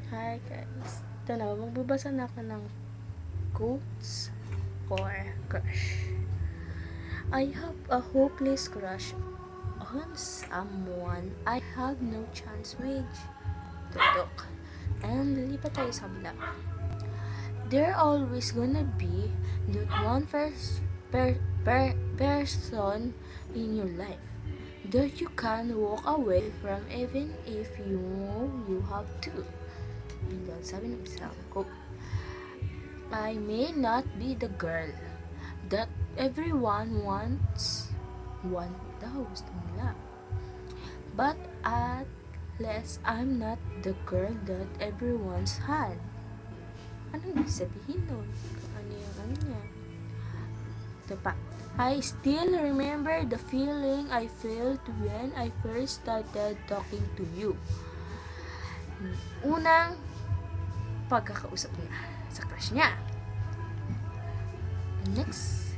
Hi guys. Ito na, magbabasa na ako ng quotes for crush. I have a hopeless crush on someone I have no chance with. Tutok. And lilipat tayo sa kabila. There always gonna be that one person in your life that you can walk away from even if you know you have to. Biglang sabi ng isang quote, I may not be the girl that everyone wants. Daw gusto nila. But at least I'm not the girl that everyone's had. Anong ibig sabihin nun? Ano yung ano niya? Ito pa. I still remember the feeling I felt when I first started talking to you. Unang pagkakausap niya sa crush niya. Next,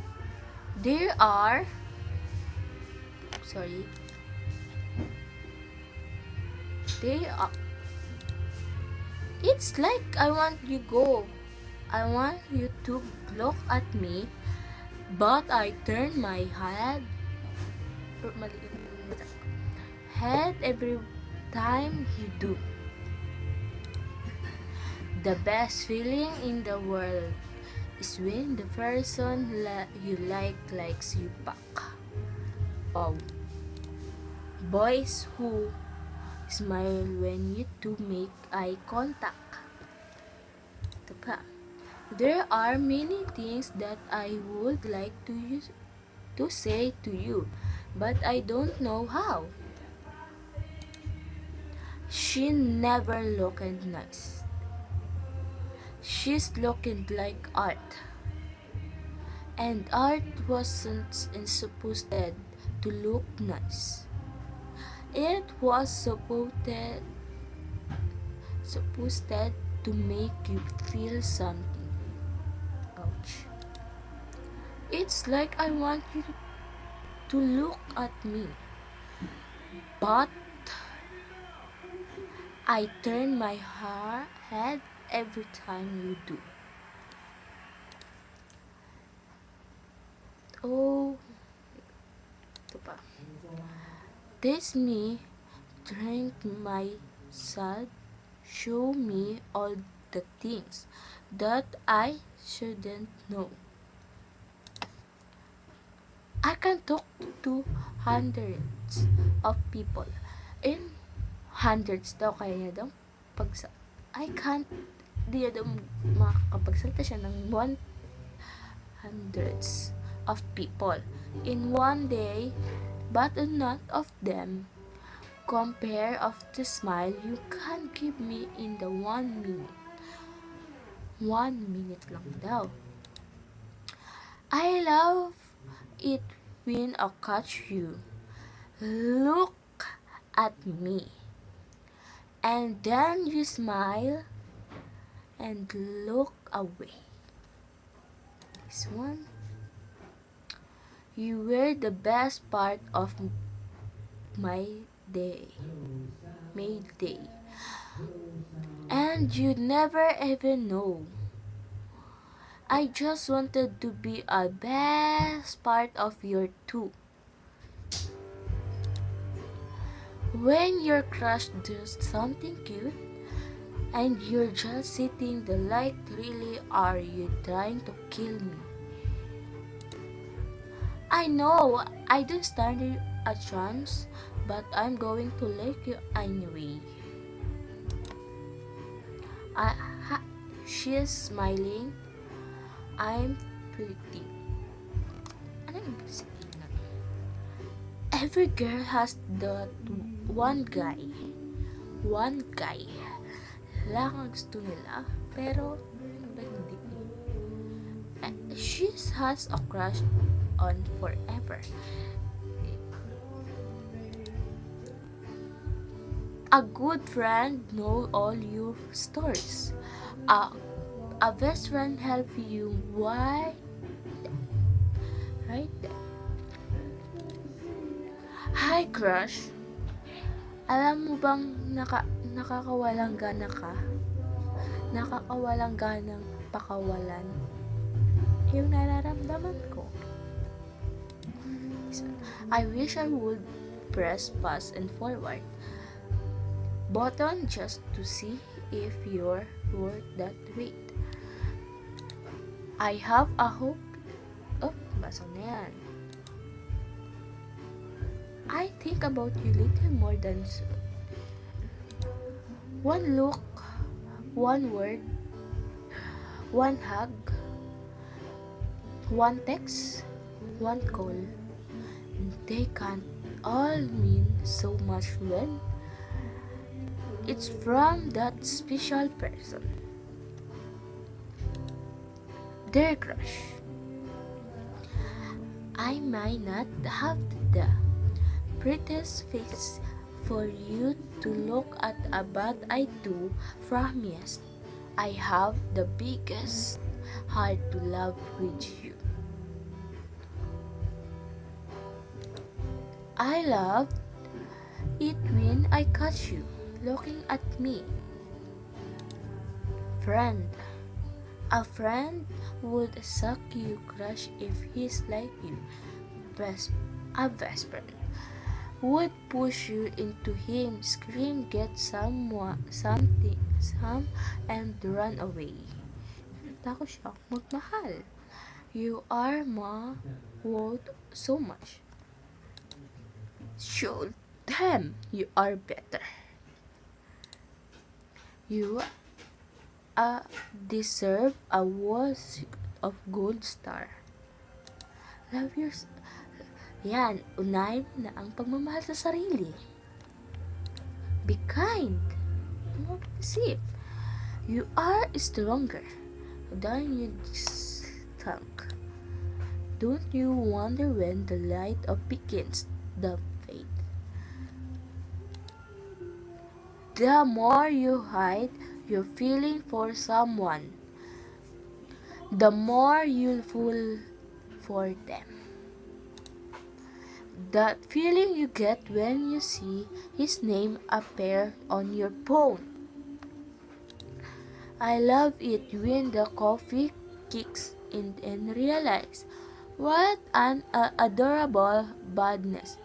it's like I want you go. I want you to look at me, but I turn my head every time you do. The best feeling in the world is when the person you likes you back. Oh. Boys who smile when you two make eye contact. Ito pa. There are many things that I would like to say to you, but I don't know how. She never looked nice. She's looking like art. And art wasn't supposed to look nice. It was supposed to make you feel something. Ouch. It's like I want you to look at me, but I turn my head every time you do. Oh, ito pa. Taste me, drink my sad, show me all the things that I shouldn't know. I can talk to hundreds of people. In hundreds daw, kaya niya daw di niya daw makakapagsalita siya ng hundreds of people in one day, but none of them compare of the smile you can give me in the 1 minute. 1 minute lang daw. I love it when I catch you. Look at me. And then you smile and look away. This one. You were the best part of my day. And you'd never even know. I just wanted to be a best part of your too. When your crush does something cute, and you're just sitting there like, really, are you trying to kill me? I know I don't stand a chance, but I'm going to like you anyway. She's smiling. I'm pretty. Ano yung sabihin na? Every girl has that one guy lang ang gusto nila, pero hindi. She has a crush on forever. A good friend know all your stories. A best friend help you. Why? Right there. Hi, crush. Alam mo bang nakakawalang gana ka? nakakawalang ganang pakawalan yung nararamdaman ko. I wish I would press pause and forward button just to see if you're worth that wait. I have a hope. Oh, basa na yan. I think about you little more than so. One look, one word, one hug, one text, one call. They can't all mean so much when it's from that special person. Dear crush, I might not have the prettiest face for you to look at, but I do promise I have the biggest heart to love with you. I loved it when I caught you looking at me. Friend, a friend would suck you crush if he's like you. A best friend would push you into him, scream, get some, and run away. Tako siya magmahal. You are my worth so much. Show them you are better. You deserve a world of gold star. Love yourself. Yan, unahin mo na ang pagmamahal sa sarili. Be kind. See, you are stronger than you think. Don't you wonder when the light begins to fade? The more you hide your feeling for someone, the more you'll fall for them. That feeling you get when you see his name appear on your phone. I love it when the coffee kicks in and realize what an adorable badness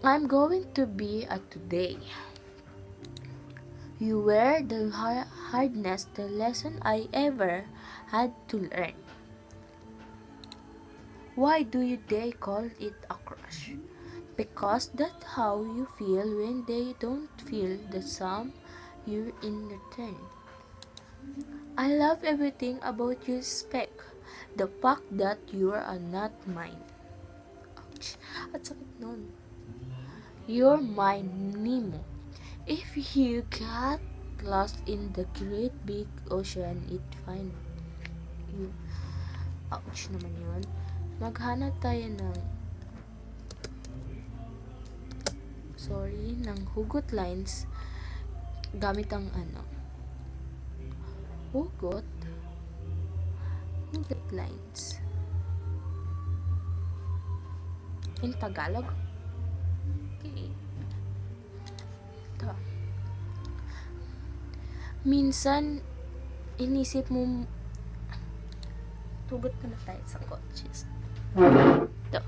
I'm going to be today. You were the hardest lesson I ever had to learn. Why do they call it a crush? Because that's how you feel when they don't feel the same you in return. I love everything about you, Spec. The fact that you are not mine. Ouch! At sakit nun. You're mine, Nemo. If you got lost in the great big ocean, it find you. Ouch naman yun. Maghanap tayo ng ng hugot lines gamit ang hugot lines in Tagalog. Okay. Ito. Minsan inisip mo tugot na tayo sa coaches. Ito.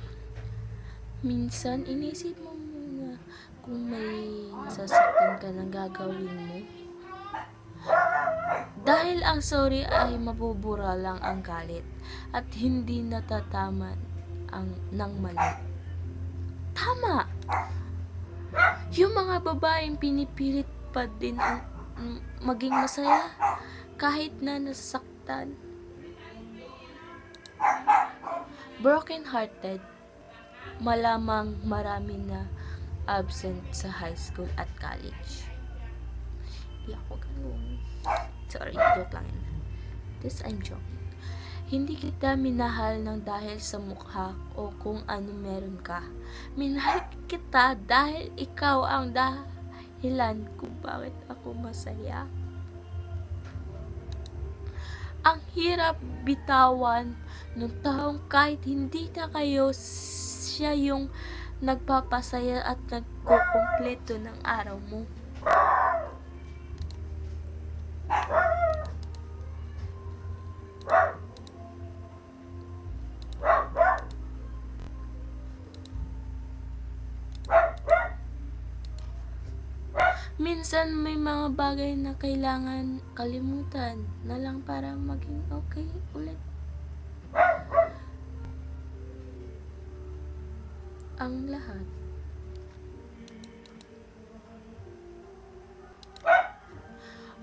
Minsan inisip mo muna kung may nasasaktan ka ng gagawin mo. Dahil ang sorry ay mabubura lang ang galit at hindi natataman ng mali. Tama! Yung mga babaeng pinipilit pa din ang maging masaya kahit na nasasaktan. Broken-hearted, malamang marami na absent sa high school at college. Hindi ako ganun. Sorry, joke lang yun. This I'm joking. Hindi kita minahal ng dahil sa mukha o kung ano meron ka. Minahal kita dahil ikaw ang dahilan kung bakit ako masaya. Ang hirap bitawan ng taong kahit hindi na kayo, siya yung nagpapasaya at nagkukumpleto ng araw mo. Minsan may mga bagay na kailangan kalimutan na lang para maging okay ulit. Ang lahat.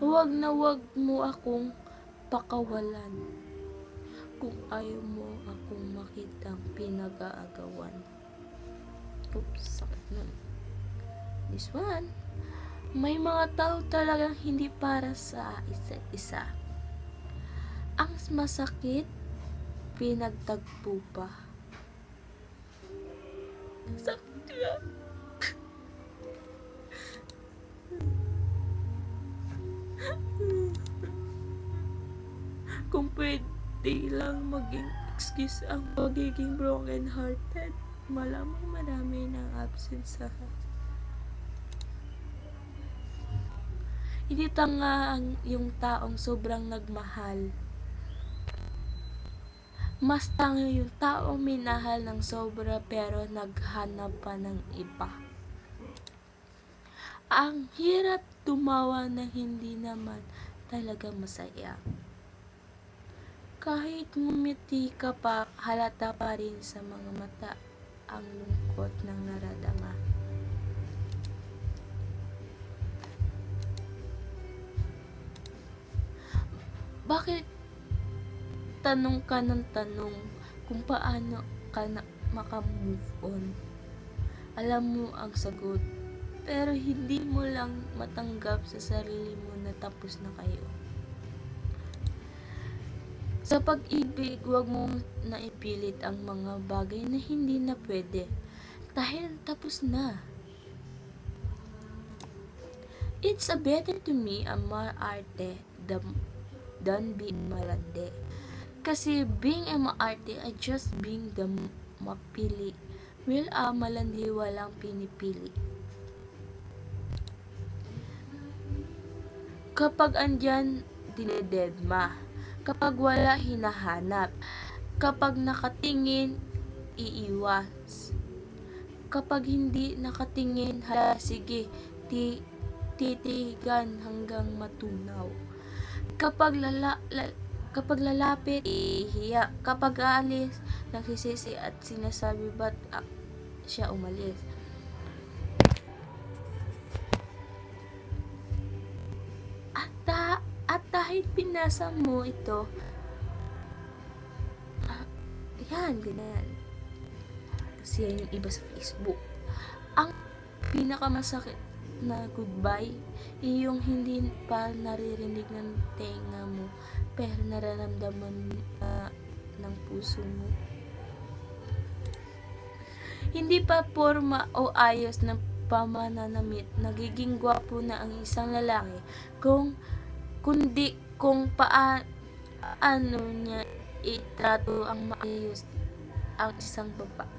Huwag na huwag mo akong pakawalan kung ayaw mo akong makitang pinag-aagawan. Oops, sakit nun. This one. May mga tao talagang hindi para sa isa't isa. Ang masakit, pinagtagpo pa. Sakit nga. Kung pwede lang maging excuse ang pagiging broken hearted, malamang marami ng absence sa hindi tanga yung taong sobrang nagmahal. Mas tanga yung taong minahal ng sobra pero naghanap pa ng iba. Ang hirap tumawa na hindi naman talaga masaya. Kahit ngumiti ka pa, halata pa rin sa mga mata ang lungkot ng naradama. Bakit tanong ka ng tanong kung paano ka na makamove on? Alam mo ang sagot, pero hindi mo lang matanggap sa sarili mo na tapos na kayo. Sa pag-ibig, huwag mo na ipilit ang mga bagay na hindi na pwede dahil tapos na. It's a better to me ang maarte than being malandi. Kasi being a maarte ay just being the mapili. Will malandi walang pinipili. Kapag andyan, dinededma. Kapag wala, hinahanap. Kapag nakatingin, iiwas. Kapag hindi nakatingin, hala sige, titigan hanggang matunaw. Kapag lalapit, ihiya. Kapag aalis, nagsisisi at sinasabi ba't siya umalis. At dahil pinasa mo ito, yan, ganyan. Kasi yan yung iba sa Facebook. Ang pinakamasakit na goodbye, yung hindi pa naririnig ng tenga mo, pero nararamdaman ng puso mo. Hindi pa forma o ayos ng pamananamit, nagiging gwapo na ang isang lalaki kundi kung paano niya itrato ang maayos ang isang babae.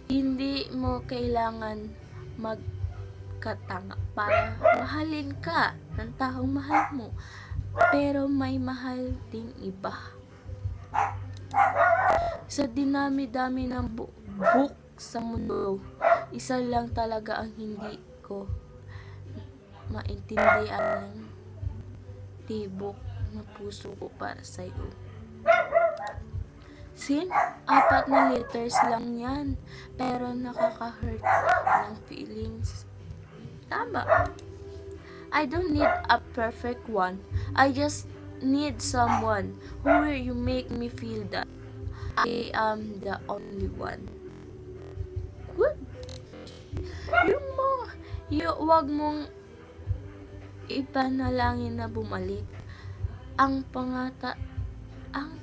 Hindi mo kailangan magkatanga para mahalin ka ng taong mahal mo, pero may mahal ding iba. Sa dinami-dami ng book sa mundo, isa lang talaga ang hindi ko maintindihan ng tibok na puso ko para sa'yo. Sin, 4 na letters lang yan, pero nakaka-hurt ng feelings. Tama. I don't need a perfect one. I just need someone who will you make me feel that I am the only one. Good. Wag mong ipanalangin na bumalik. Ang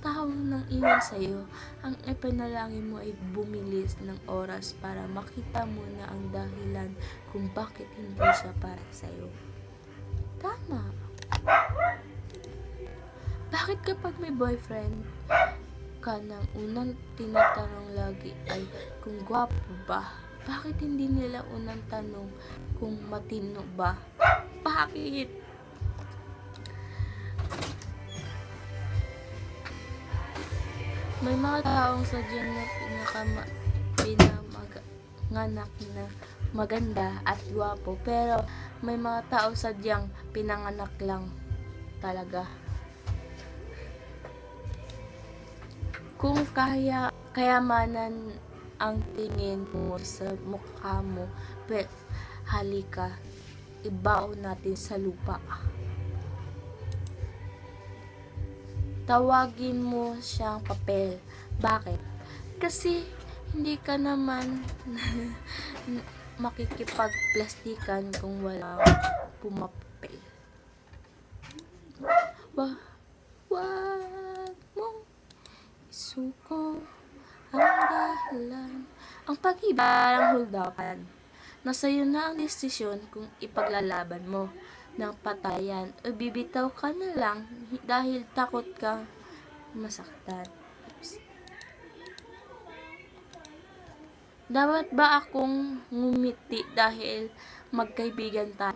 taong nang iwan sa'yo, ang ipanalangin mo ay bumilis ng oras para makita mo na ang dahilan kung bakit hindi siya para sa'yo. Tama. Bakit kapag may boyfriend ka nang unang tinatanong lagi ay kung gwapo ba? Bakit hindi nila unang tanong kung matino ba? Bakit? May mga taong sadyang na pinanganak na maganda at gwapo, pero may mga tao sadyang pinanganak lang talaga. Kung kayamanan ang tingin mo sa mukha mo, halika, ibaon natin sa lupa. Tawagin mo siyang papel. Bakit? Kasi hindi ka naman makikipagplastikan kung walang pumapel. Wag mong isuko ang dahilan. Ang pag-ibig parang huldapan. Nasa iyo na ang desisyon kung ipaglalaban mo ng patayan o bibitaw ka na lang dahil takot kang masaktan. Dapat ba akong ngumiti dahil magkaibigan tayo?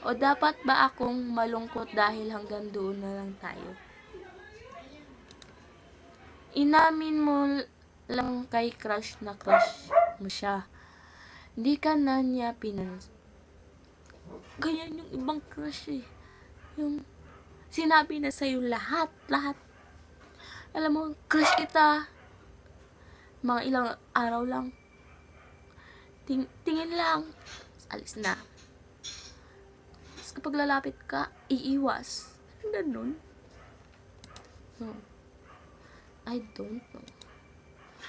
O dapat ba akong malungkot dahil hanggang doon na lang tayo? Inamin mo lang kay crush na crush mo siya. Hindi ka na niya ganyan yung ibang crush eh. Yung sinabi na sa'yo lahat. Alam mo, crush kita. Mga ilang araw lang. Tingin lang. Alis na. Tapos kapag lalapit ka, iiwas. Ganun. No. I don't know.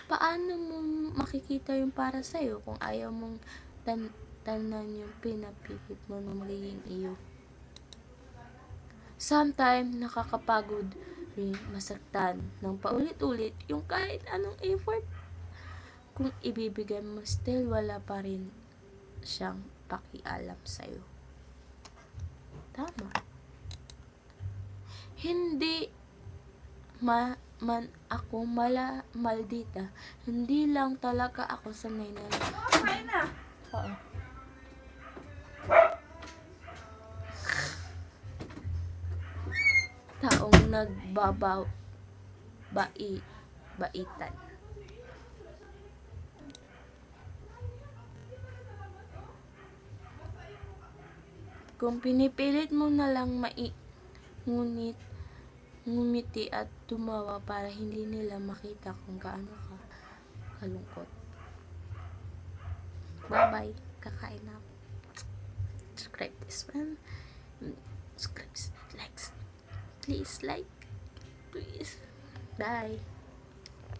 Paano mo makikita yung para sa'yo kung ayaw mong tanan yung pinapilit mo na magiging iyo? Sometimes, nakakapagod rin masaktan ng paulit-ulit yung kahit anong effort. Kung ibibigay mo, still wala pa rin siyang pakialam sa'yo. Tama. Hindi man ako maldita. Hindi lang talaga ako sanay na. Kumain na. Oo. Taong baitan. Kung pinipilit mo na lang ngumiti at tumawa para hindi nila makita kung gaano ka kalungkot. Bye-bye. Kakain na ako. Subscribe this one. Subscribe, like. Please like. Please. Bye.